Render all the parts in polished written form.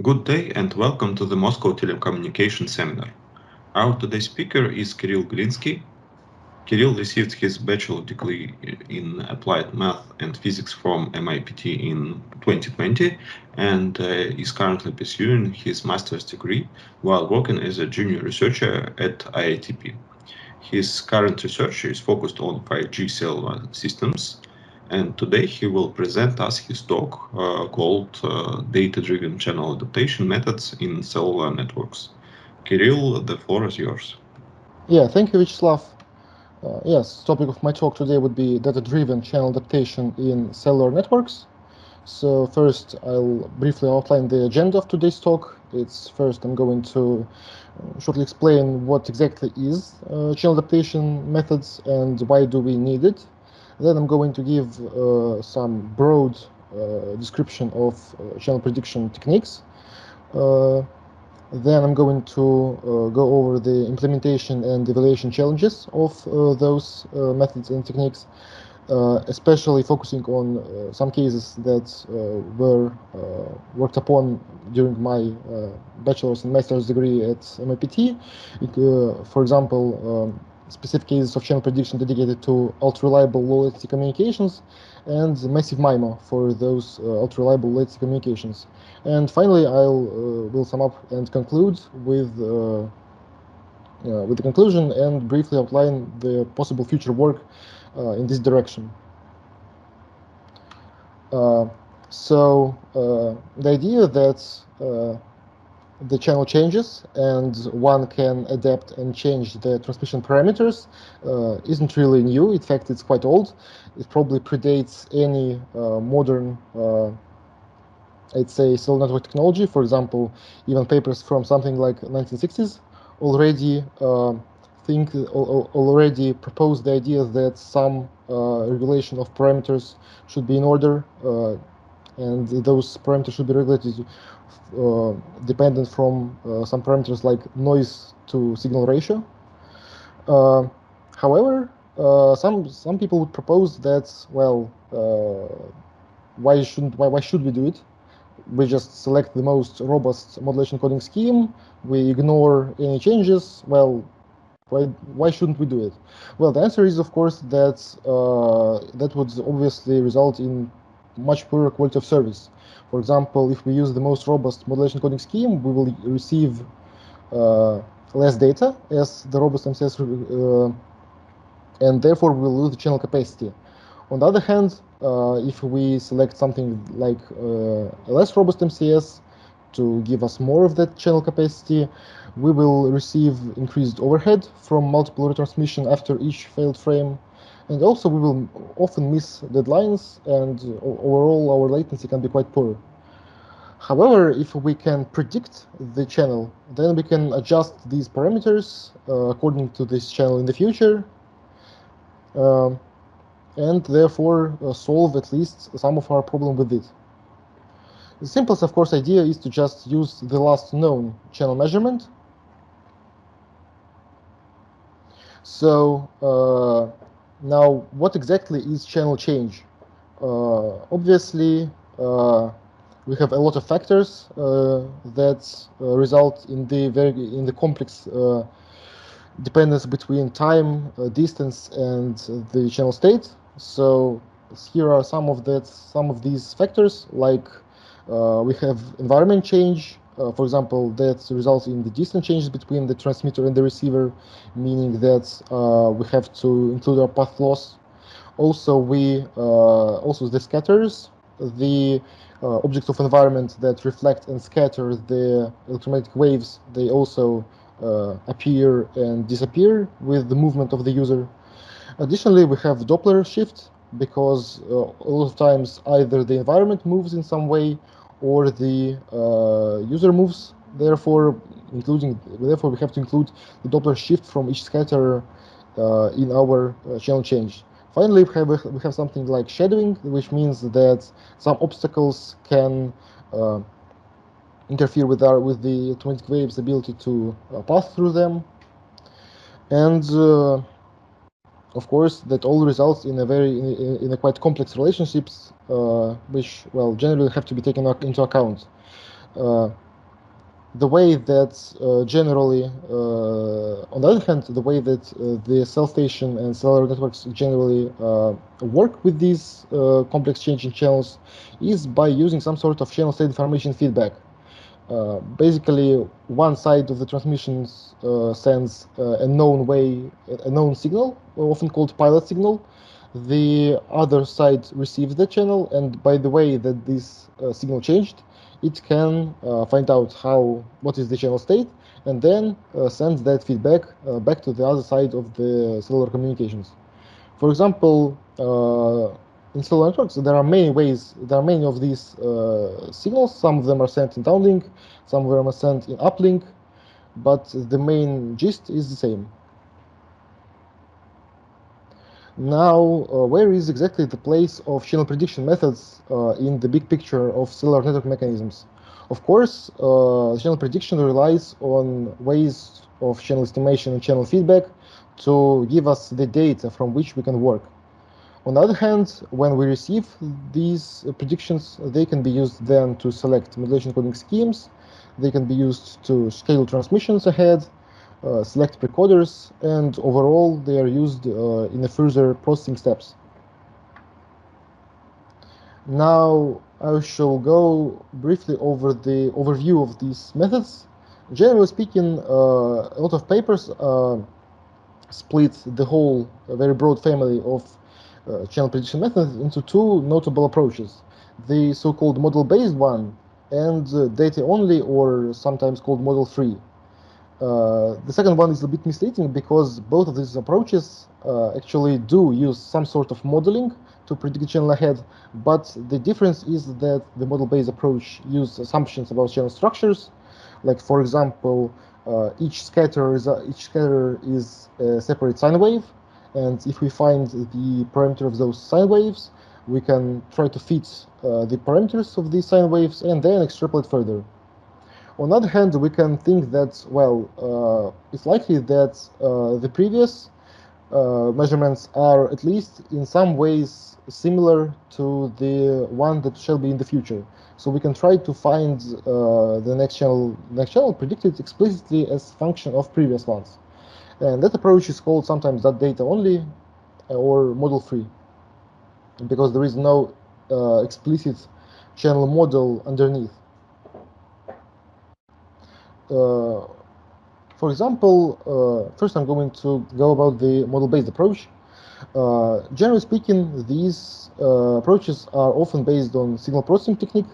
Good day and welcome to the Moscow Telecommunication Seminar. Our today's speaker is Kirill Glinsky. Kirill received his bachelor degree in applied math and physics from MIT in 2020 and is currently pursuing his master's degree while working as a junior researcher at IITP. His current research is focused on 5G cellular systems, and today he will present us his talk called Data-Driven Channel Adaptation Methods in Cellular Networks. Kirill, the floor is yours. Yeah, thank you, Vyacheslav. Yes, topic of my talk today would be data-driven channel adaptation in cellular networks. So first, I'll briefly outline the agenda of today's talk. First, I'm going to shortly explain what exactly is channel adaptation methods and why do we need it. Then I'm going to give some broad description of channel prediction techniques. Then I'm going to go over the implementation and evaluation challenges of those methods and techniques, especially focusing on some cases that were worked upon during my bachelor's and master's degree at MIT. For example, specific cases of channel prediction dedicated to ultra-reliable low-latency communications and massive MIMO for those ultra-reliable low-latency communications. And finally, will sum up and conclude with the conclusion and briefly outline the possible future work in this direction. So the idea that the channel changes and one can adapt and change the transmission parameters isn't really new. In fact, it's quite old. It probably predates any modern, I'd say, cellular network technology. For example, even papers from something like 1960s already already proposed the idea that some regulation of parameters should be in order, and those parameters should be regulated dependent from some parameters like noise to signal ratio. However, some people would propose that, well, why should we do it? We just select the most robust modulation coding scheme. We ignore any changes. Well, why shouldn't we do it? Well, the answer is, of course, that that would obviously result in much poorer quality of service. For example, if we use the most robust modulation coding scheme, we will receive less data as the robust MCS, and therefore we will lose the channel capacity. On the other hand, if we select something like a less robust MCS to give us more of that channel capacity, we will receive increased overhead from multiple retransmission after each failed frame. And also we will often miss deadlines, and overall our latency can be quite poor. However, if we can predict the channel, then we can adjust these parameters according to this channel in the future, and therefore solve at least some of our problem with it. The simplest, of course, idea is to just use the last known channel measurement. So now, what exactly is channel change? Obviously, we have a lot of factors that result in the complex dependence between time, distance, and the channel state. So here are some of these factors, like we have environment change. For example, that results in the distance changes between the transmitter and the receiver, meaning that we have to include our path loss. Also, also the scatters, the objects of environment that reflect and scatter the electromagnetic waves, they also appear and disappear with the movement of the user. Additionally, we have Doppler shift, because a lot of times either the environment moves in some way or the user moves. Therefore, we have to include the Doppler shift from each scatter in our channel change. Finally, we have something like shadowing, which means that some obstacles can interfere with the electromagnetic waves' ability to pass through them, and of course, that all results in a quite complex relationships, which, well, generally have to be taken into account. the way that generally, on the other hand, the way that the cell station and cellular networks generally work with these complex changing channels is by using some sort of channel state information feedback. Basically, one side of the transmissions sends a known signal, often called pilot signal. The other side receives the channel, and by the way that this signal changed, it can find out what is the channel state, and then sends that feedback back to the other side of the cellular communications. For example, in cellular networks, there are many of these signals. Some of them are sent in downlink, some of them are sent in uplink, but the main gist is the same. Now, where is exactly the place of channel prediction methods in the big picture of cellular network mechanisms? Of course, channel prediction relies on ways of channel estimation and channel feedback to give us the data from which we can work. On the other hand, when we receive these predictions, they can be used then to select modulation coding schemes. They can be used to schedule transmissions ahead, select precoders, and overall they are used in the further processing steps. Now I shall go briefly over the overview of these methods. Generally speaking, a lot of papers split the whole very broad family of channel prediction methods into two notable approaches: the so-called model-based one and data-only, or sometimes called model-free. The second one is a bit misleading because both of these approaches actually do use some sort of modeling to predict the channel ahead, but the difference is that the model-based approach uses assumptions about channel structures, like for example, each scatter is a separate sine wave, and if we find the parameter of those sine waves, we can try to fit the parameters of these sine waves and then extrapolate further. On the other hand, we can think that, well, it's likely that the previous measurements are at least in some ways similar to the one that shall be in the future. So we can try to find the next channel predicted explicitly as function of previous ones. And that approach is called sometimes data only or model free, because there is no explicit channel model underneath. For example, first I'm going to go about the model-based approach. Generally speaking, these approaches are often based on signal processing technique.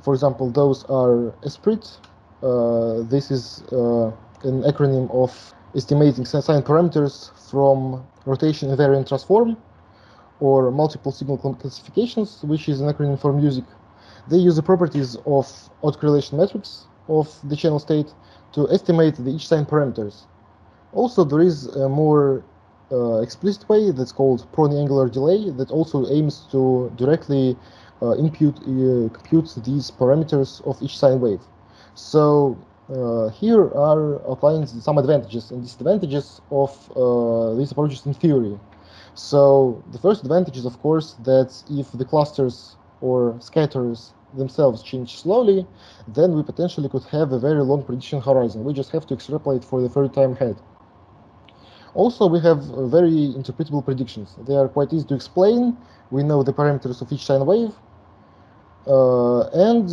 For example, those are esprit. This is an acronym of estimating sign parameters from rotation invariant transform, or multiple signal classifications, which is an acronym for music. They use the properties of autocorrelation matrix of the channel state to estimate the each sign parameters. Also, there is a more explicit way that's called prone-angular delay that also aims to directly compute these parameters of each sine wave. So here are outlined some advantages and disadvantages of these approaches in theory. So the first advantage is, of course, that if the clusters or scatters themselves change slowly, then we potentially could have a very long prediction horizon. We just have to extrapolate for the third time ahead. Also, we have very interpretable predictions. They are quite easy to explain. We know the parameters of each sine wave. And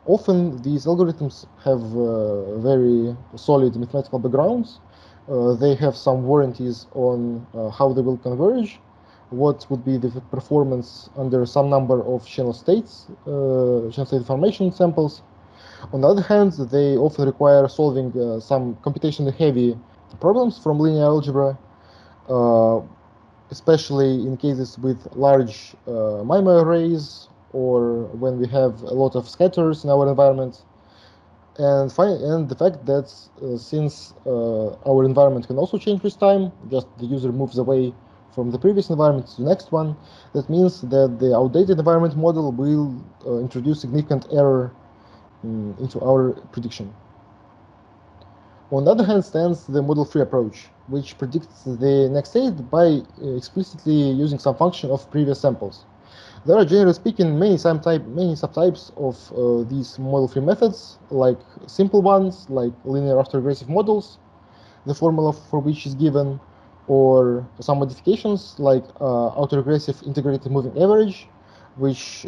often these algorithms have very solid mathematical backgrounds. They have some warranties on how they will converge, what would be the performance under some number of channel states, channel state information samples. On the other hand, they often require solving some computationally heavy problems from linear algebra, especially in cases with large MIMO arrays or when we have a lot of scatters in our environment. And the fact that since our environment can also change with time, just the user moves away from the previous environment to the next one, that means that the outdated environment model will introduce significant error into our prediction. On the other hand stands the model-free approach, which predicts the next state by explicitly using some function of previous samples. There are, generally speaking, many subtypes of these model-free methods, like simple ones, like linear autoregressive models, the formula for which is given, or some modifications like autoregressive integrated moving average, which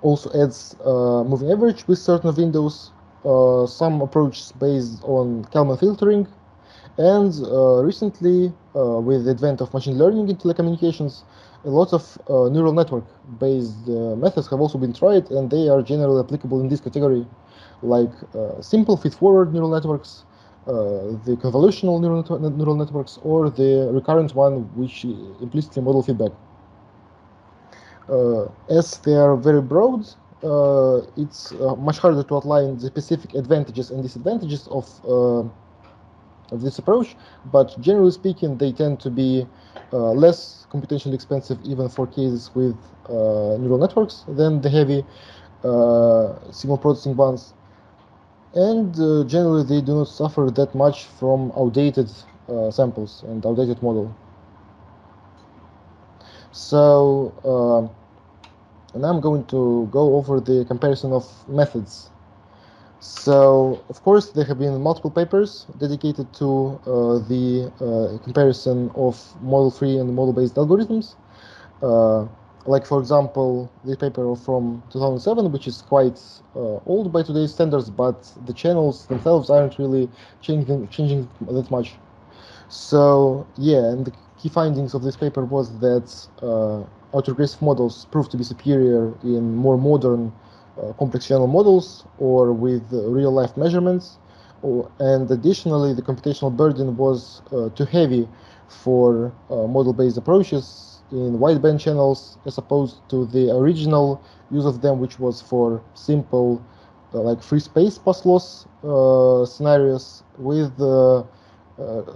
also adds moving average with certain windows, some approaches based on Kalman filtering, and recently, with the advent of machine learning in telecommunications, a lot of neural network-based methods have also been tried, and they are generally applicable in this category, like simple feed-forward neural networks, the convolutional neural networks, or the recurrent one, which implicitly model feedback. As they are very broad, it's much harder to outline the specific advantages and disadvantages of this approach, but generally speaking, they tend to be less computationally expensive even for cases with neural networks than the heavy signal processing ones. And generally, they do not suffer that much from outdated samples and outdated model. So now I'm going to go over the comparison of methods. So, of course, there have been multiple papers dedicated to the comparison of model-free and model-based algorithms. Like, for example, the paper from 2007, which is quite old by today's standards, but the channels themselves aren't really changing that much. So, yeah, and the key findings of this paper was that autoregressive models proved to be superior in more modern complex channel models or with real-life measurements. And additionally, the computational burden was too heavy for model-based approaches in wideband channels as opposed to the original use of them, which was for simple like free space pass loss scenarios with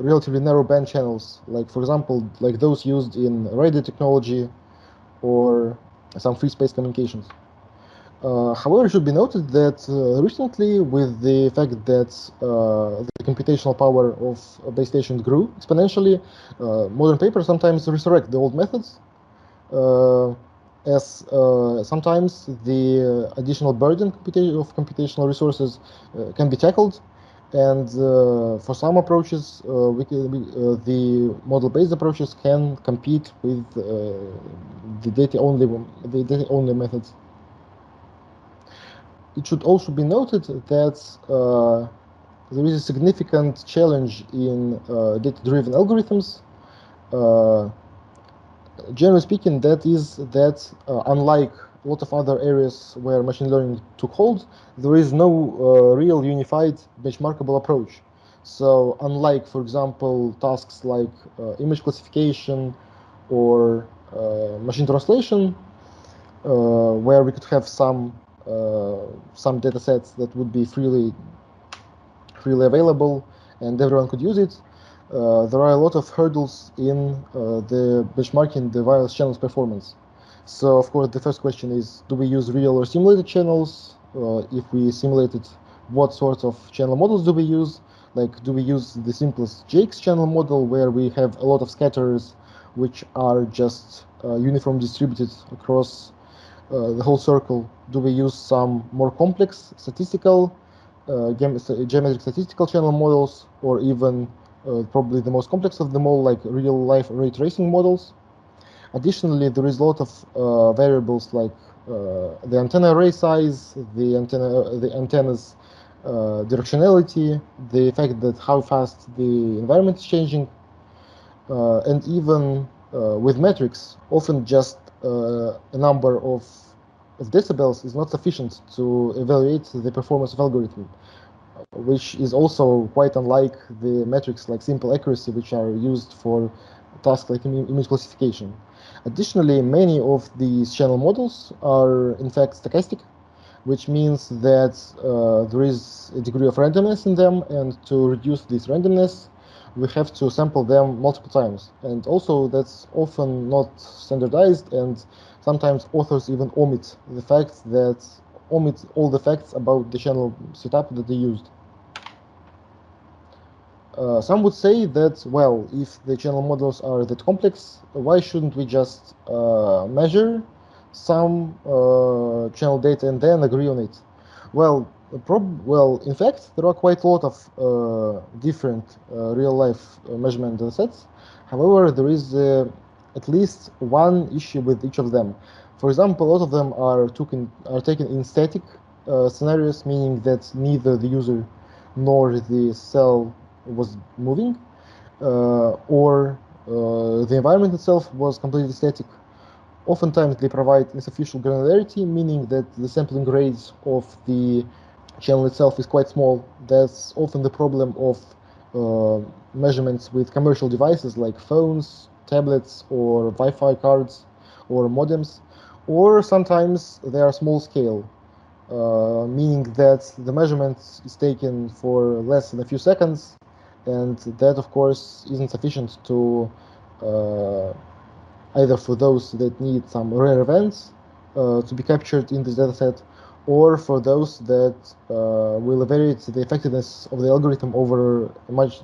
relatively narrow band channels, like for example, like those used in radio technology or some free space communications. However, it should be noted that recently, with the fact that the computational power of base stations grew exponentially, modern papers sometimes resurrect the old methods, as sometimes the additional burden of computational resources can be tackled. And for some approaches, the model-based approaches can compete with the data-only methods. It should also be noted that there is a significant challenge in data-driven algorithms. Generally speaking, that is that unlike a lot of other areas where machine learning took hold, there is no real unified benchmarkable approach. So unlike, for example, tasks like image classification or machine translation, where we could have some data sets that would be freely available and everyone could use it, there are a lot of hurdles in the benchmarking the wireless channels performance. So, of course, the first question is, do we use real or simulated channels? If we simulated, what sort of channel models do we use? Like, do we use the simplest JX channel model where we have a lot of scatterers which are just uniform distributed across the whole circle? Do we use some more complex statistical geometric statistical channel models, or even probably the most complex of them all, like real-life ray tracing models? Additionally, there is a lot of variables like the antenna array size, the antenna's directionality, the fact that how fast the environment is changing, and even with metrics, often just a number of decibels is not sufficient to evaluate the performance of algorithm, which is also quite unlike the metrics like simple accuracy, which are used for tasks like image classification. Additionally, many of these channel models are in fact stochastic, which means that there is a degree of randomness in them, and to reduce this randomness, we have to sample them multiple times. And also, that's often not standardized, and sometimes authors even omit all the facts about the channel setup that they used. Some would say that, well, if the channel models are that complex, why shouldn't we just measure some channel data and then agree on it? Well, in fact, there are quite a lot of different real-life measurement data sets. However, there is at least one issue with each of them. For example, a lot of them are taken in static scenarios, meaning that neither the user nor the cell was moving, or the environment itself was completely static. Oftentimes they provide insufficient granularity, meaning that the sampling rate of the channel itself is quite small. That's often the problem of measurements with commercial devices like phones, tablets, or Wi-Fi cards, or modems, or sometimes they are small scale, meaning that the measurement is taken for less than a few seconds, and that of course isn't sufficient to either for those that need some rare events to be captured in this dataset, or for those that will evaluate the effectiveness of the algorithm over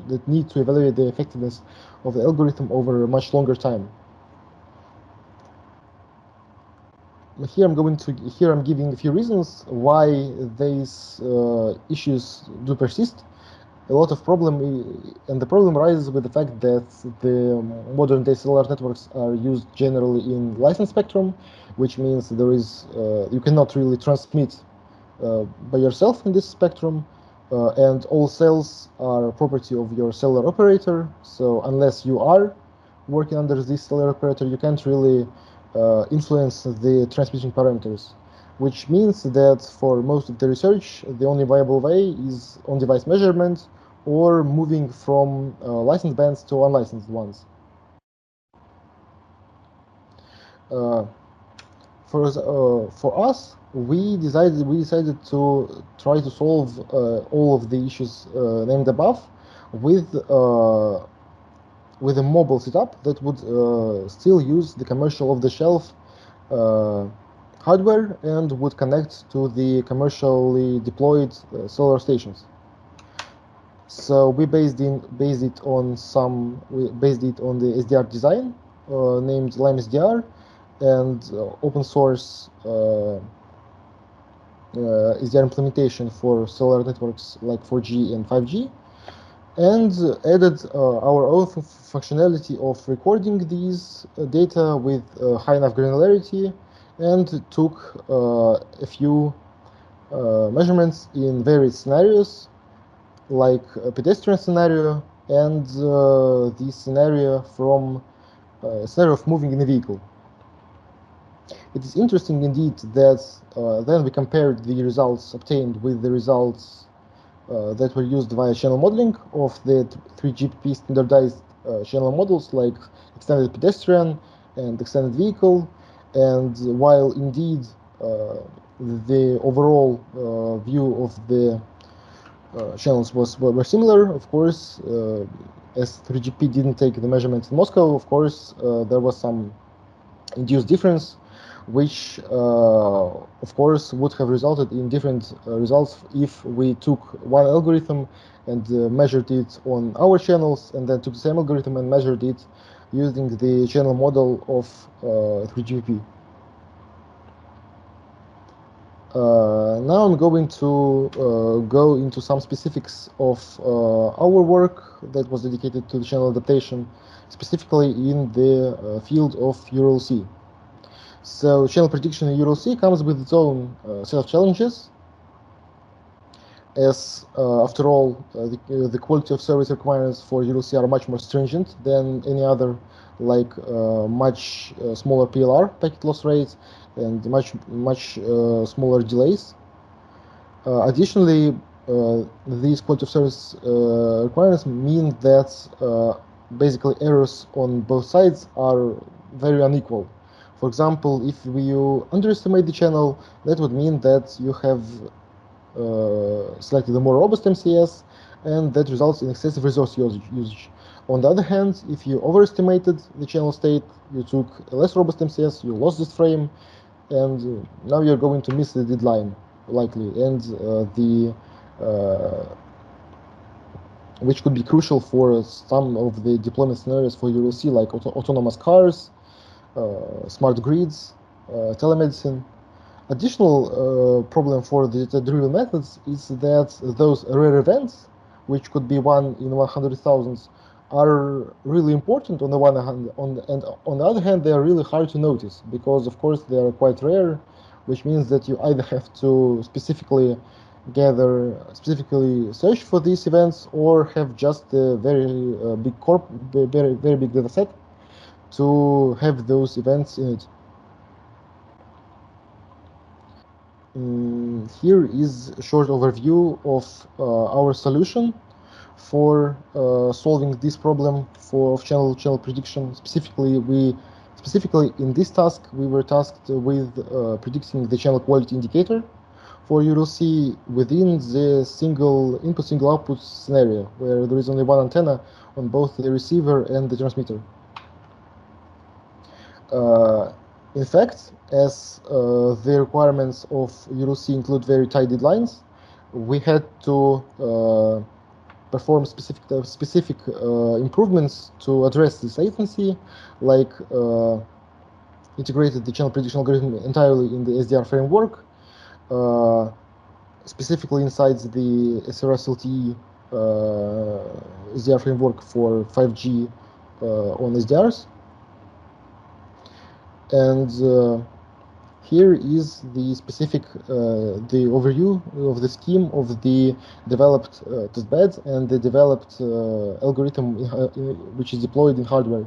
that need to evaluate the effectiveness of the algorithm over a much longer time. Here I'm giving a few reasons why these issues do persist. A lot of and the problem arises with the fact that the modern day cellular networks are used generally in licensed spectrum, which means there is you cannot really transmit by yourself in this spectrum, and all cells are property of your cellular operator. So unless you are working under this cellular operator, you can't really influence the transmission parameters, which means that for most of the research, the only viable way is on-device measurement or moving from licensed bands to unlicensed ones. For us, we decided to try to solve all of the issues named above with a mobile setup that would still use the commercial off-the-shelf hardware and would connect to the commercially deployed solar stations. So we based it on the SDR design named Lime SDR and open source SDR implementation for solar networks like 4G and 5G, and added our own functionality of recording these data with high enough granularity, and took a few measurements in various scenarios, like a pedestrian scenario and the scenario of moving in a vehicle. It is interesting indeed that then we compared the results obtained with the results that were used via channel modeling of the 3GPP standardized channel models like extended pedestrian and extended vehicle. And while indeed the overall view of the channels were similar, of course, as 3GP didn't take the measurements in Moscow, of course, there was some induced difference, which of course would have resulted in different results if we took one algorithm and measured it on our channels, and then took the same algorithm and measured it using the channel model of 3GPP. Now I'm going to go into some specifics of our work that was dedicated to the channel adaptation, specifically in the field of URLLC. So channel prediction in URLLC comes with its own set of challenges, as after all, the quality of service requirements for URLLC are much more stringent than any other, like much smaller PLR, packet loss rates, and much smaller delays. Additionally, these quality of service requirements mean that basically errors on both sides are very unequal. For example, if you underestimate the channel, that would mean that you have selected a more robust MCS, and that results in excessive resource usage. On the other hand, if you overestimated the channel state, you took a less robust MCS, you lost this frame, and now you're going to miss the deadline, likely, and which could be crucial for some of the deployment scenarios for URLLC, like autonomous cars, smart grids, telemedicine. Additional problem for the data-driven methods is that those rare events, which could be 1 in 100,000, are really important on the one hand, and on the other hand, they are really hard to notice because, of course, they are quite rare, which means that you either have to specifically search for these events, or have just a very very big data set to have those events in it. Here is a short overview of our solution for solving this problem for channel prediction. Specifically in this task, we were tasked with predicting the channel quality indicator for URLLC within the single input, single output scenario, where there is only one antenna on both the receiver and the transmitter. In fact, as the requirements of URLLC include very tight deadlines, we had to perform specific improvements to address this latency, like integrated the channel prediction algorithm entirely in the SDR framework, specifically inside the SRS-LTE SDR framework for 5G on SDRs. And here is the specific the overview of the scheme of the developed testbed and the developed algorithm which is deployed in hardware.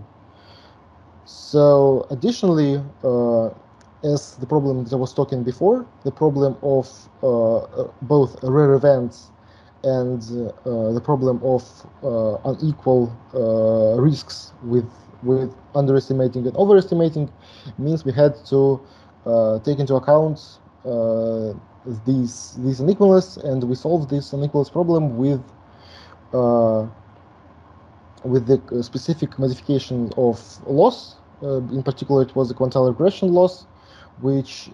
So additionally, as the problem that I was talking before, the problem of both rare events and the problem of unequal risks with underestimating and overestimating means we had to take into account these unequalness, and we solved this unequalness problem with the specific modification of loss. In particular, it was the quantile regression loss, which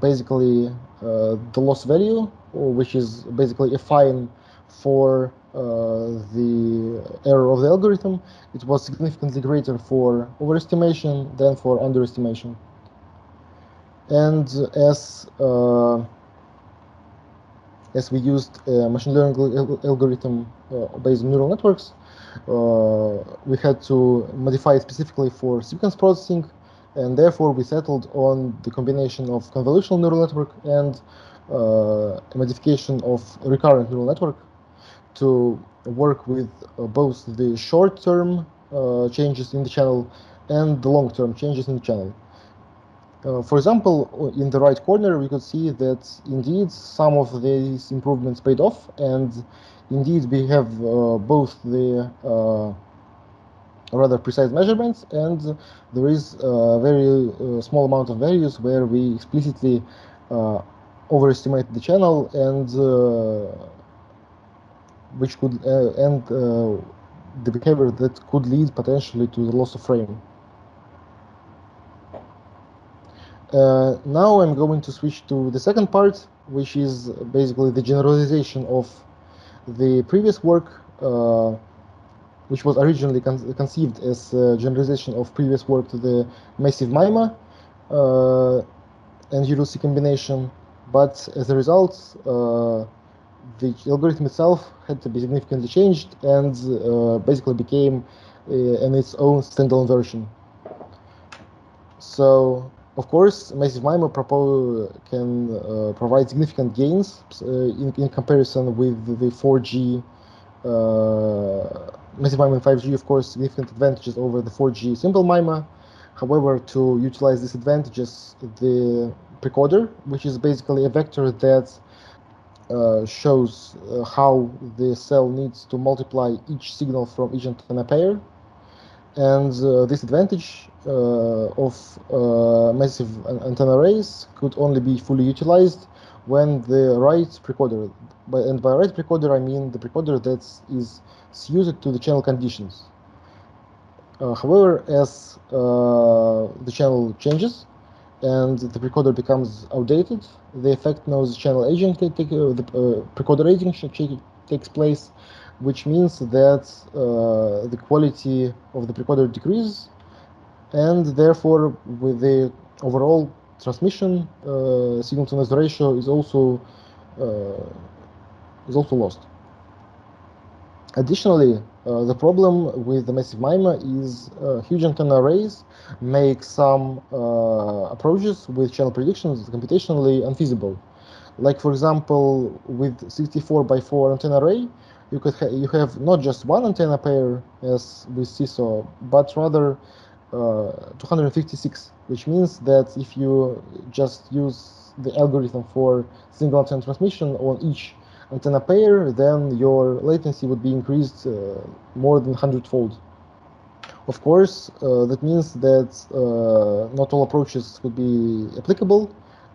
basically the loss value, which is basically a fine for the error of the algorithm. It was significantly greater for overestimation than for underestimation. And as we used a machine learning algorithm based on neural networks, we had to modify it specifically for sequence processing, and therefore we settled on the combination of convolutional neural network and a modification of recurrent neural network to work with both the short-term changes in the channel and the long-term changes in the channel. For example, in the right corner, we could see that indeed some of these improvements paid off, and indeed we have both the rather precise measurements, and there is a very small amount of values where we explicitly overestimate the channel, and which could and the behavior that could lead potentially to the loss of frame. Now I'm going to switch to the second part, which is basically the generalization of the previous work, which was originally conceived as a generalization of previous work to the massive MIMO and URLLC combination. But as a result, the algorithm itself had to be significantly changed and basically became in its own standalone version. So, of course, massive MIMO can provide significant gains in comparison with the 4G. Massive MIMO and 5G, of course, significant advantages over the 4G simple MIMO. However, to utilize these advantages, the precoder, which is basically a vector that shows how the cell needs to multiply each signal from each antenna pair. And this advantage of massive antenna arrays could only be fully utilized when the right precoder, and by right precoder I mean the precoder that is suited to the channel conditions. However, as the channel changes and the precoder becomes outdated, the effect known as channel aging, the precoder aging takes place, which means that the quality of the precoder decreases, and therefore with the overall transmission signal to noise ratio is also lost. Additionally, the problem with the massive MIMO is huge antenna arrays make some approaches with channel predictions computationally unfeasible. Like, for example, with 64 by 4 antenna array, you have not just one antenna pair as with SISO, but rather 256, which means that if you just use the algorithm for single antenna transmission on each antenna pair, then your latency would be increased more than 100-fold. Of course, that means that not all approaches would be applicable,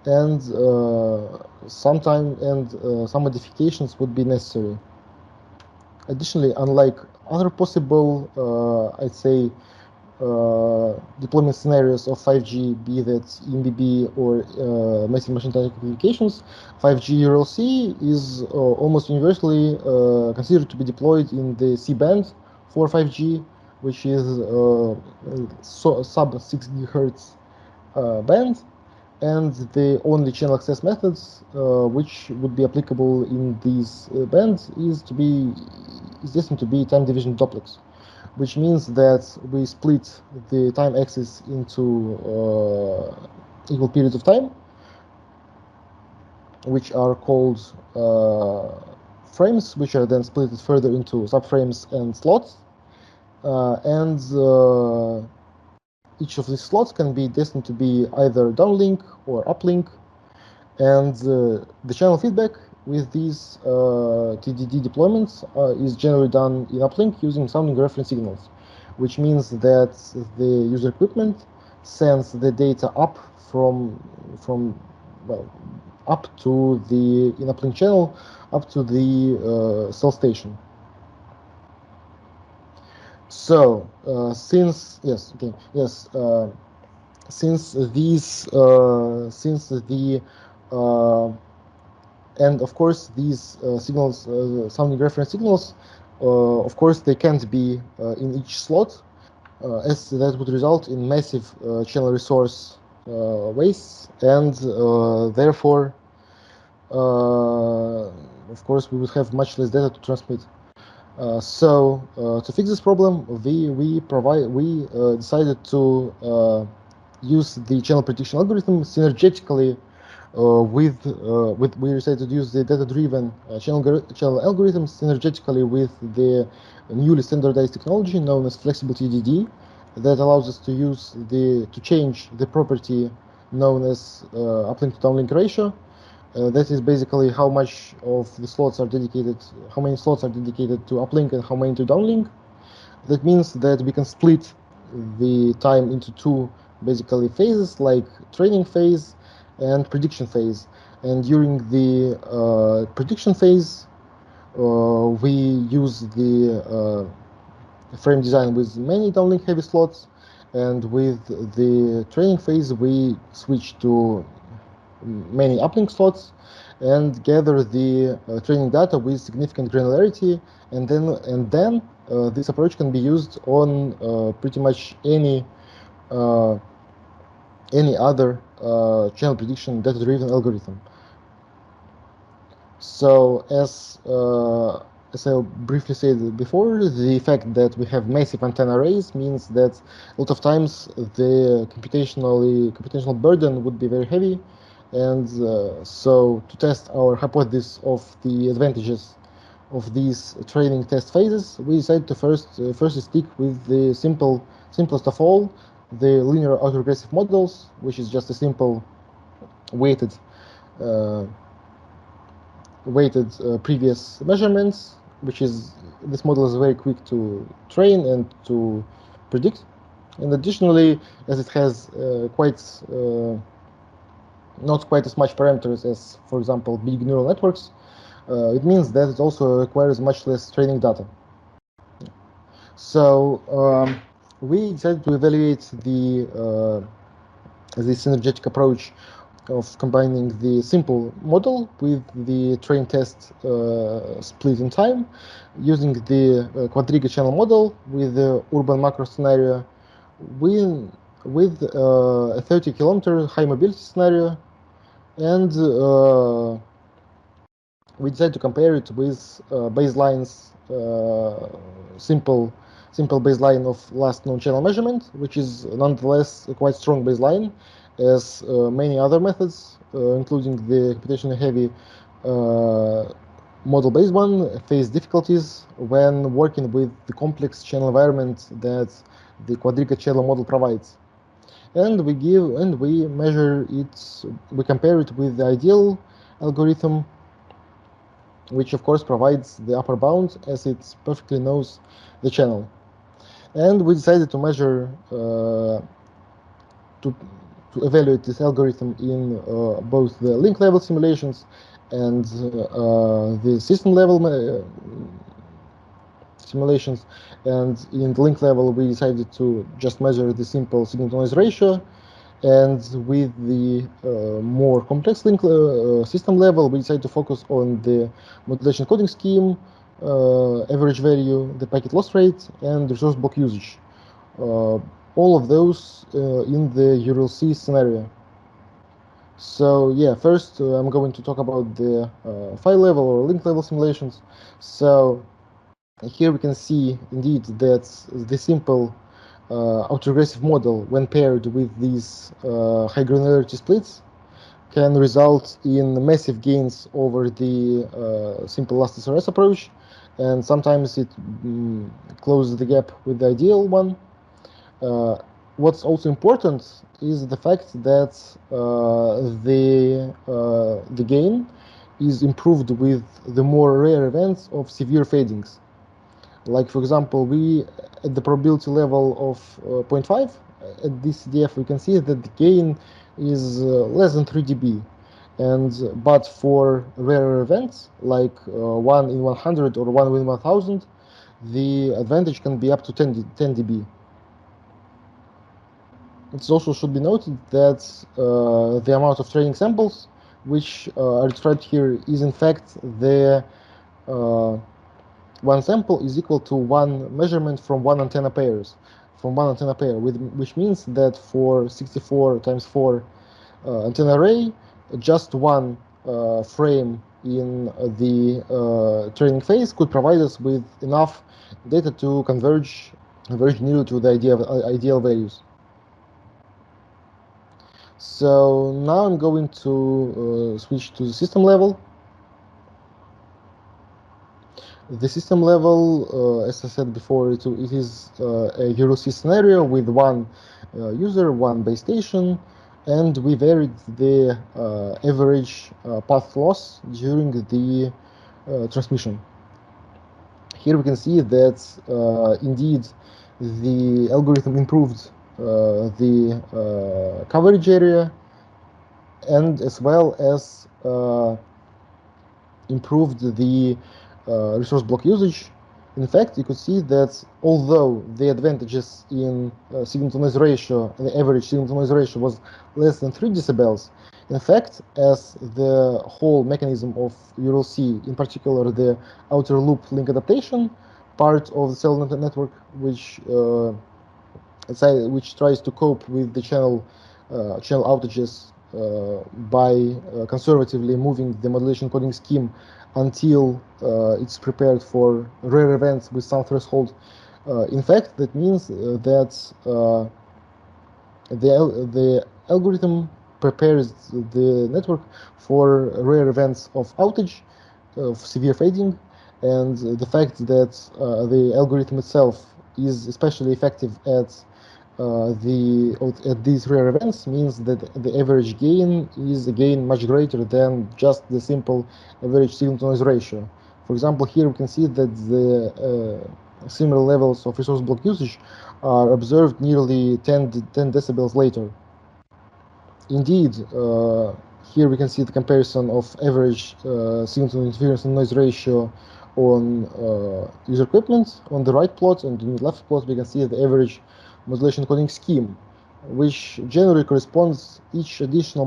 and some modifications would be necessary. Additionally, unlike other possible, I'd say, deployment scenarios of 5G, be that MBB or massive machine type applications, 5G URLLC is almost universally considered to be deployed in the C-band for 5G, which is sub 6 GHz band, and the only channel access methods which would be applicable in these bands is destined to be time division duplex, which means that we split the time axis into equal periods of time, which are called frames, which are then split further into subframes and slots. And each of these slots can be destined to be either downlink or uplink. And the channel feedback with these TDD deployments is generally done in uplink using sounding reference signals, which means that the user equipment sends the data up up to the in uplink channel up to the cell station. So since the and of course these signals, sounding reference signals, of course they can't be in each slot, as that would result in massive channel resource waste, and therefore of course we would have much less data to transmit. So to fix this problem, we decided to use the channel prediction algorithm synergetically we decided to use the data-driven channel algorithm synergetically with the newly standardized technology known as flexible TDD that allows us to change the property known as uplink to downlink ratio. That is basically how much of the slots are dedicated, how many slots are dedicated to uplink and how many to downlink. That means that we can split the time into two basically phases, like training phase and prediction phase. And during the prediction phase, we use the frame design with many downlink heavy slots, and with the training phase we switch to many uplink slots and gather the training data with significant granularity, and then this approach can be used on pretty much any other channel prediction data-driven algorithm. So as I briefly said before, the fact that we have massive antenna arrays means that a lot of times the computational burden would be very heavy, and so to test our hypothesis of the advantages of these training test phases, we decided to first stick with the simplest of all, the linear autoregressive models, which is just a simple weighted previous measurements, this model is very quick to train and to predict. And additionally, as it has not quite as much parameters as, for example, big neural networks, it means that it also requires much less training data. So we decided to evaluate the synergetic approach of combining the simple model with the train test split in time, using the quadriga channel model with the urban macro scenario, with a 30-kilometer high mobility scenario, and we decided to compare it with baselines, simple baseline of last known channel measurement, which is nonetheless a quite strong baseline, as many other methods, including the computationally heavy model-based one, face difficulties when working with the complex channel environment that the quadriga channel model provides. And we measure it, we compare it with the ideal algorithm, which of course provides the upper bound as it perfectly knows the channel. And we decided to measure, to evaluate this algorithm in both the link level simulations and the system level simulations. And in the link level, we decided to just measure the simple signal-to-noise ratio. And with the more complex link system level, we decided to focus on the modulation coding scheme, average value, the packet loss rate, and resource block usage. All of those in the URLLC scenario. So yeah, first I'm going to talk about the file level or link level simulations. So here we can see indeed that the simple autoregressive model, when paired with these high granularity splits, can result in massive gains over the simple last SRS approach, and sometimes it closes the gap with the ideal one. What's also important is the fact that the gain is improved with the more rare events of severe fadings. Like, for example, we at the probability level of 0.5 at this CDF, we can see that the gain is less than 3 dB. But for rarer events like 1 in 100 or 1 in 1000, the advantage can be up to 10 dB. It also should be noted that the amount of training samples which are described here is in fact the one sample is equal to one measurement from one antenna pair, which means that for 64 times 4 antenna array, just one frame in the training phase could provide us with enough data to converge nearly to the ideal values. So now I'm going to switch to the system level. The system level, as I said before, it is a URLLC scenario with one user, one base station, and we varied the average path loss during the transmission. Here we can see that indeed the algorithm improved the coverage area, and as well as improved the resource block usage. In fact, you could see that although the advantages in signal-to-noise ratio, the average signal-to-noise ratio was less than 3 decibels, in fact, as the whole mechanism of URLLC, in particular the outer loop link adaptation part of the cellular network, which tries to cope with the channel outages by conservatively moving the modulation coding scheme until it's prepared for rare events with some threshold. In fact, that means that the algorithm prepares the network for rare events of outage, of severe fading, and the fact that the algorithm itself is especially effective at these rare events means that the average gain is again much greater than just the simple average signal-to-noise ratio. For example, here we can see that the similar levels of resource block usage are observed nearly 10 decibels later. Indeed, here we can see the comparison of average signal-to-interference and noise ratio on user equipment on the right plot, and on the left plot we can see the average modulation coding scheme. which generally corresponds each additional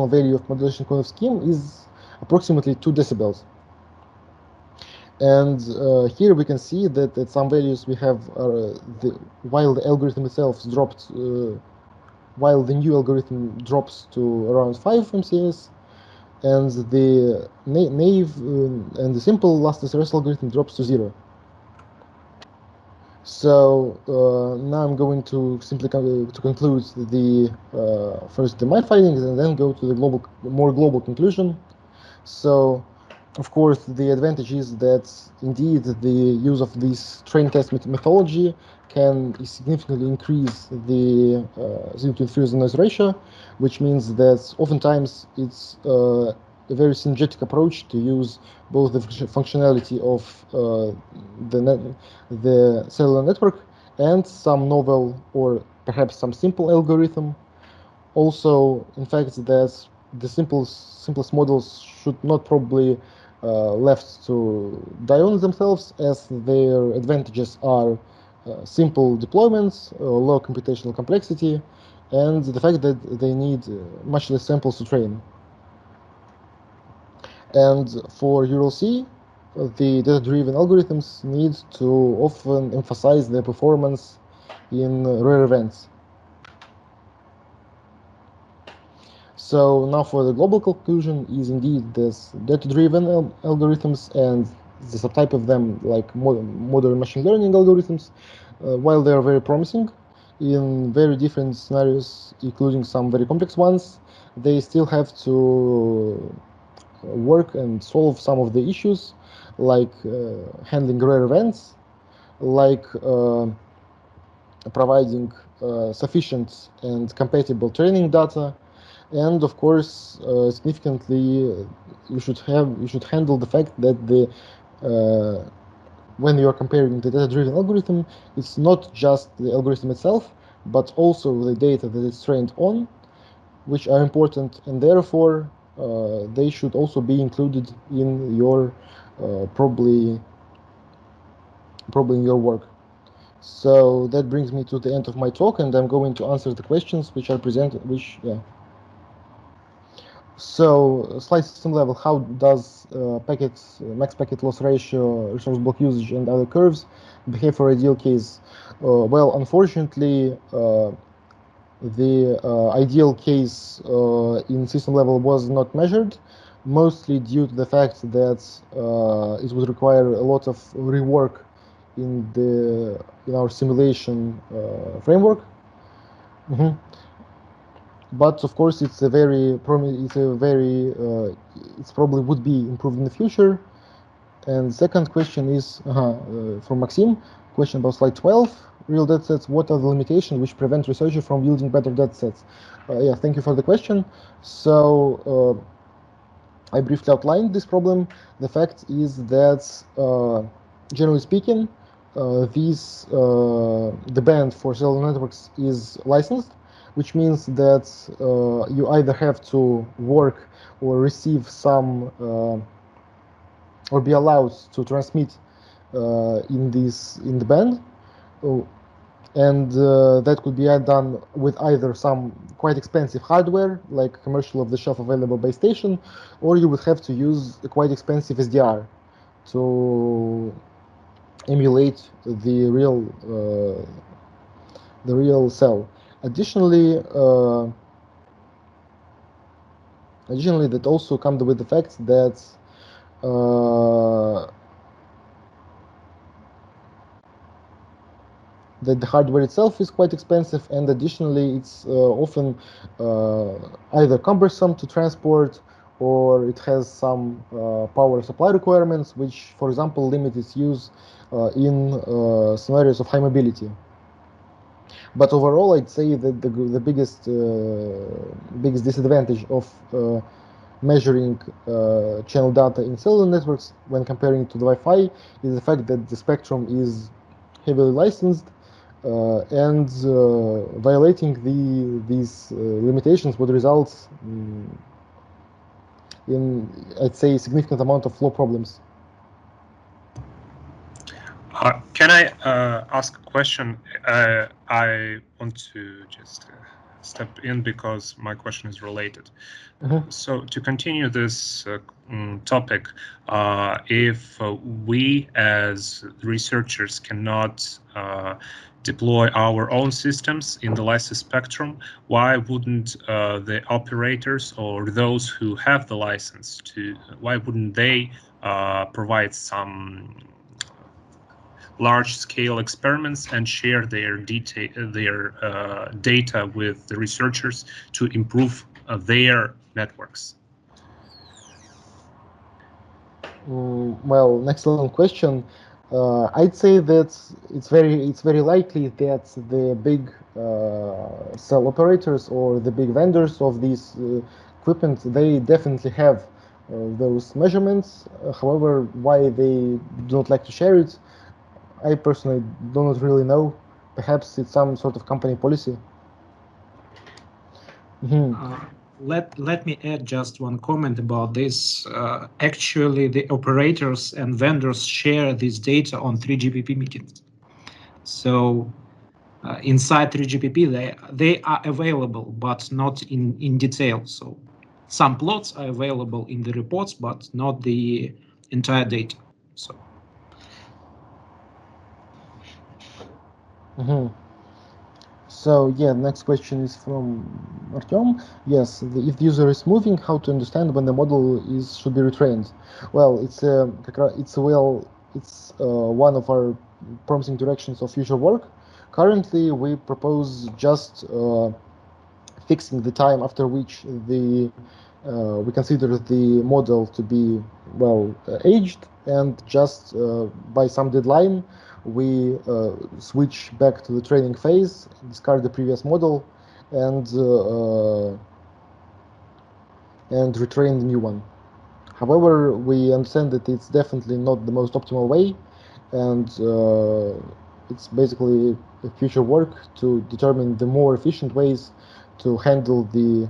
value of modulation cone scheme is approximately 2 decibels. And here we can see that at some values we have while the algorithm itself dropped, while the new algorithm drops to around 5 MCS, and the naive and the simple last SRS algorithm drops to 0. So now I'm going to simply to conclude the first my findings and then go to the more global conclusion. So, of course, the advantage is that indeed the use of this train test methodology can significantly increase the signal-to-inference noise ratio, which means that oftentimes it's a very synergetic approach to use both the functionality of the cellular network and some novel or perhaps some simple algorithm. Also, in fact, that the simplest models should not probably left to die on themselves, as their advantages are simple deployments, low computational complexity, and the fact that they need much less samples to train. And for URLLC, the data-driven algorithms need to often emphasize their performance in rare events. So now for the global conclusion is indeed this data-driven algorithms and the subtype of them, like modern machine learning algorithms, while they are very promising in very different scenarios, including some very complex ones, they still have to work and solve some of the issues, like handling rare events, like providing sufficient and compatible training data, and of course significantly you should handle the fact that the when you are comparing the data-driven algorithm, it's not just the algorithm itself but also the data that it's trained on, which are important, and therefore they should also be included in your probably in your work. So that brings me to the end of my talk, and I'm going to answer the questions which are presented, So, slice system level, how does max packet loss ratio, resource block usage, and other curves behave for ideal case? Well, unfortunately, the ideal case in system level was not measured, mostly due to the fact that it would require a lot of rework in our simulation framework. But of course, it's probably would be improved in the future. And second question is from Maxim. Question about slide 12. Real datasets. What are the limitations which prevent researchers from building better datasets? Yeah, thank you for the question. So I briefly outlined this problem. The fact is that, generally speaking, the band for cellular networks is licensed, which means that you either have to work or receive some or be allowed to transmit in the band, and that could be done with either some quite expensive hardware like commercial off-the-shelf available base station, or you would have to use a quite expensive SDR to emulate the real cell. Additionally, that also comes with the fact that that the hardware itself is quite expensive, and additionally it's often either cumbersome to transport, or it has some power supply requirements, which, for example, limit its use in scenarios of high mobility. But overall, I'd say that the biggest disadvantage of measuring channel data in cellular networks when comparing to the Wi-Fi is the fact that the spectrum is heavily licensed, and violating these limitations would result in, I'd say, a significant amount of flow problems. Can I ask a question? I want to just step in because my question is related. So to continue this topic, if we as researchers cannot deploy our own systems in the license spectrum, why wouldn't the operators or those who have the license why wouldn't they provide some large-scale experiments and share their data with the researchers to improve their networks? Well, an excellent question. I'd say that it's very likely that the big cell operators or the big vendors of these equipment, they definitely have those measurements. However, why they do not like to share it, I personally do not really know. Perhaps it's some sort of company policy. Let me add just one comment about this. Actually, the operators and vendors share this data on 3GPP meetings. So inside 3GPP, they are available, but not in detail. So some plots are available in the reports, but not the entire data. So. So yeah, next question is from Artyom. Yes, if the user is moving, how to understand when the model should be retrained? Well, it's one of our promising directions of future work. Currently, we propose just fixing the time after which we consider the model to be aged, and just by some deadline we switch back to the training phase, discard the previous model, and retrain the new one. However, we understand that it's definitely not the most optimal way, and it's basically a future work to determine the more efficient ways to handle the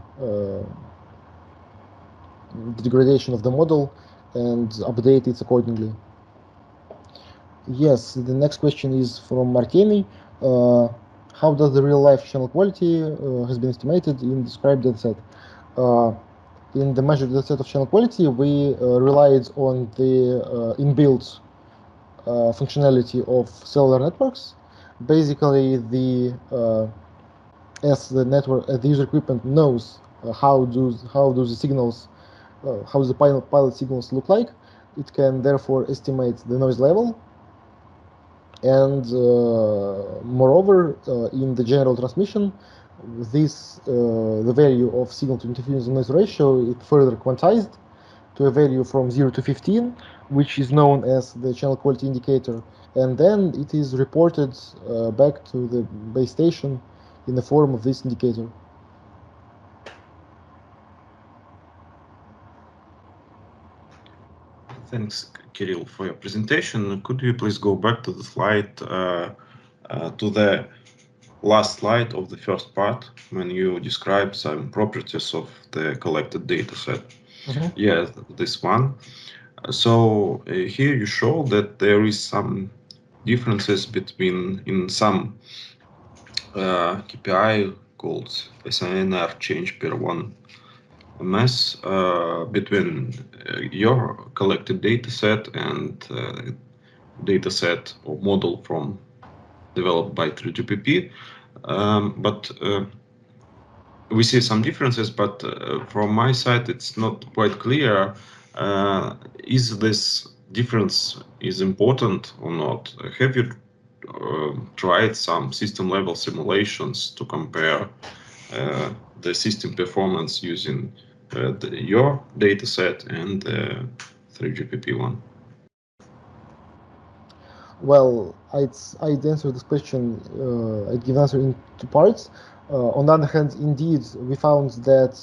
degradation of the model and update it accordingly. Yes, the next question is from Martini. How does the real-life channel quality has been estimated in described dataset? In the measured dataset of channel quality, we relied on the inbuilt functionality of cellular networks. Basically, as the user equipment knows how do the signals, how the pilot signals look like, it can therefore estimate the noise level. And moreover, in the general transmission, the value of signal to interference noise ratio is further quantized to a value from 0 to 15, which is known as the channel quality indicator, and then it is reported back to the base station in the form of this indicator. Thanks, Kirill, for your presentation. Could you please go back to the slide, to the last slide of the first part, when you describe some properties of the collected data set? Yeah, this one. So here you show that there is some differences in some KPI called SNR change per 1 ms between your collected data set and data set or model developed by 3GPP. But we see some differences, but from my side, it's not quite clear. Is this difference is important or not? Have you tried some system level simulations to compare the system performance using your data set and the 3GPP one? Well, I'd answer this question. I'd give an answer in two parts. On the other hand, indeed, we found that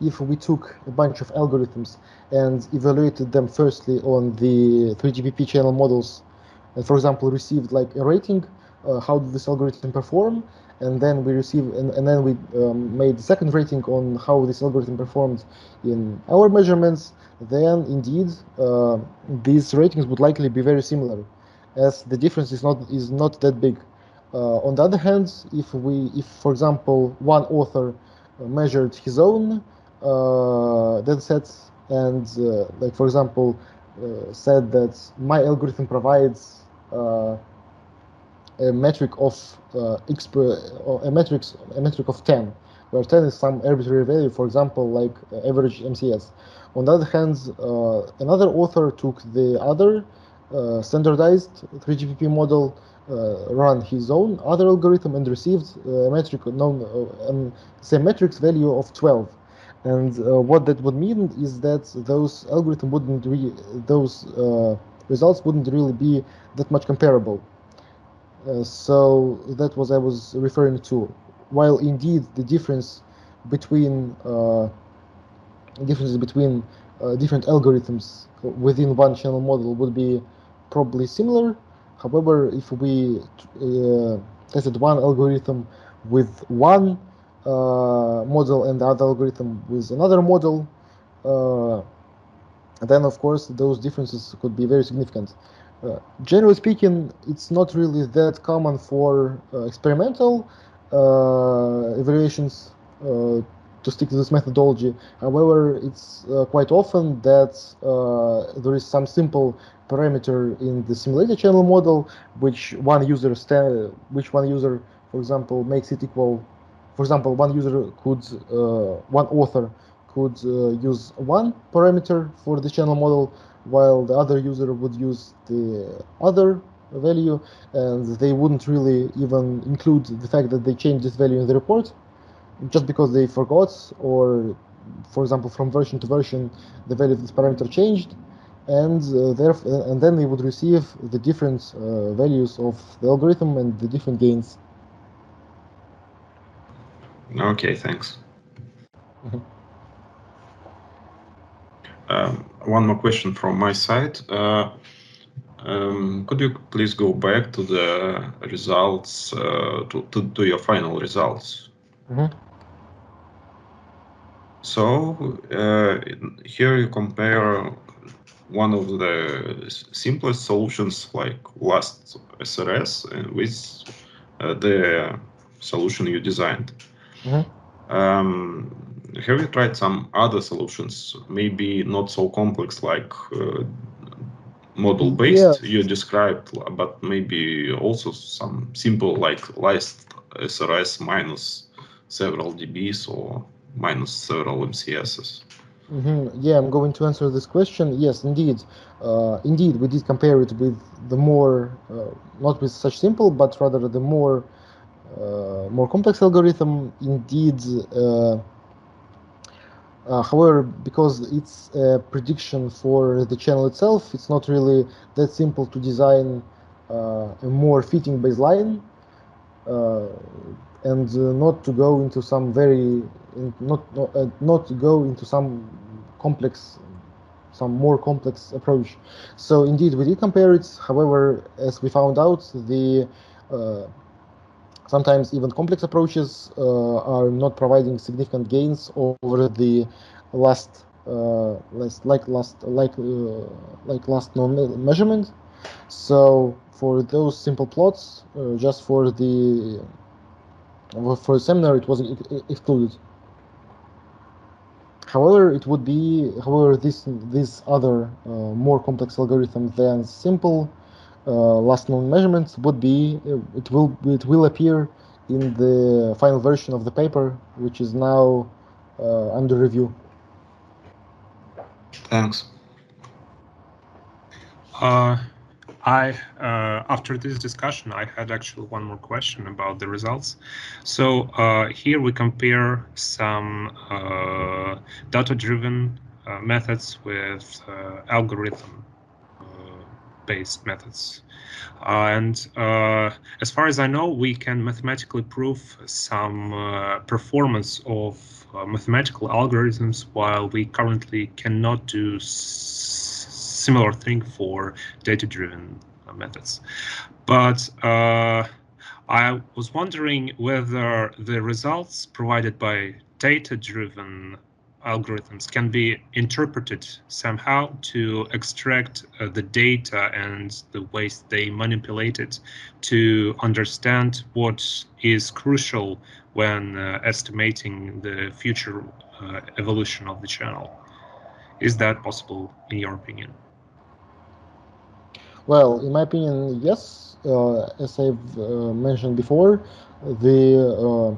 if we took a bunch of algorithms and evaluated them firstly on the 3GPP channel models, and for example, received like a rating, how did this algorithm perform, and then we made the second rating on how this algorithm performed in our measurements, then indeed these ratings would likely be very similar. as the difference is not that big. On the other hand, if for example one author measured his own data sets and like for example said that my algorithm provides a metric of a metric of 10, where 10 is some arbitrary value, for example, like average MCS. On the other hand, another author took the other standardized 3GPP model, ran his own other algorithm, and received a metric known same metrics value of 12. And what that would mean is that those results wouldn't really be that much comparable. So that was I was referring to. While indeed the difference between different algorithms within one channel model would be probably similar. However, if we tested one algorithm with one model and the other algorithm with another model, then of course those differences could be very significant. Generally speaking, it's not really that common for experimental evaluations to stick to this methodology. However, it's quite often that there is some simple parameter in the simulated channel model which one user, for example, makes it equal. For example, one author could use one parameter for the channel model, while the other user would use the other value, and they wouldn't really even include the fact that they changed this value in the report, just because they forgot, or for example from version to version the value of this parameter changed, and then they would receive the different values of the algorithm and the different gains. Okay, thanks. One more question from my side. Could you please go back to the results, to your final results? So here you compare one of the simplest solutions like last SRS with the solution you designed. Have you tried some other solutions, maybe not so complex like model-based you described, but maybe also some simple like last SRS minus several dBs or minus several MCSs? Yeah, I'm going to answer this question. Yes, indeed. Indeed, we did compare it with the more, not with such simple, but rather the more complex algorithm. Indeed, however, because it's a prediction for the channel itself, it's not really that simple to design a more fitting baseline, and not to go into some not to go into some more complex approach. So indeed, we did compare it. However, as we found out, the sometimes even complex approaches are not providing significant gains over the last known measurement. So for those simple plots, just for the seminar, it was excluded. However, this other more complex algorithm than simple last known measurements would be it will appear in the final version of the paper, which is now under review. Thanks. After this discussion, I had actually one more question about the results. So here we compare some data-driven methods with algorithm-based methods. And as far as I know, we can mathematically prove some performance of mathematical algorithms, while we currently cannot do similar thing for data-driven methods. But I was wondering whether the results provided by data-driven algorithms can be interpreted somehow to extract the data and the ways they manipulate it to understand what is crucial when estimating the future evolution of the channel. Is that possible, in your opinion? Well, in my opinion, yes. As I've mentioned before, the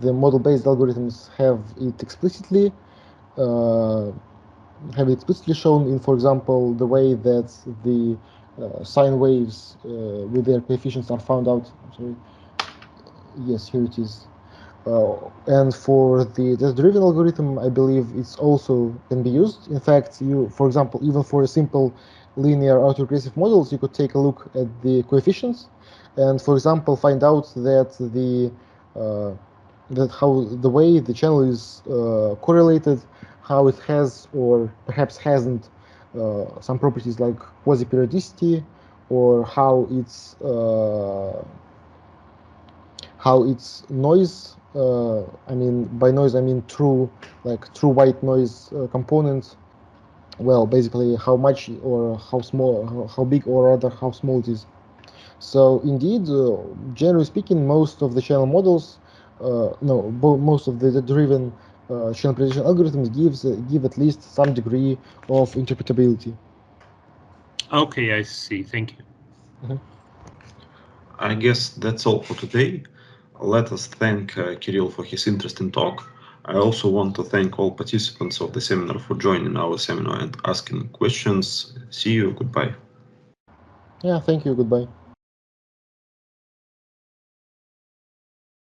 model-based algorithms have it explicitly shown in, for example, the way that the sine waves with their coefficients are found out. I'm sorry. Yes, here it is. And for the test-driven algorithm, I believe it's also can be used. In fact, for example, even for a simple linear autoregressive models, you could take a look at the coefficients, and for example, find out that how the way the channel is correlated, how it has or perhaps hasn't some properties like quasi-periodicity, or how its noise, I mean by noise I mean true white noise component. Well, basically how much or how small, how big or rather how small it is. So indeed, generally speaking, most of the channel models, most of the driven channel prediction algorithms give at least some degree of interpretability. Okay, I see. Thank you. Mm-hmm. I guess that's all for today. Let us thank Kirill for his interesting talk. I also want to thank all participants of the seminar for joining our seminar and asking questions. See you. Goodbye. Yeah, thank you. Goodbye.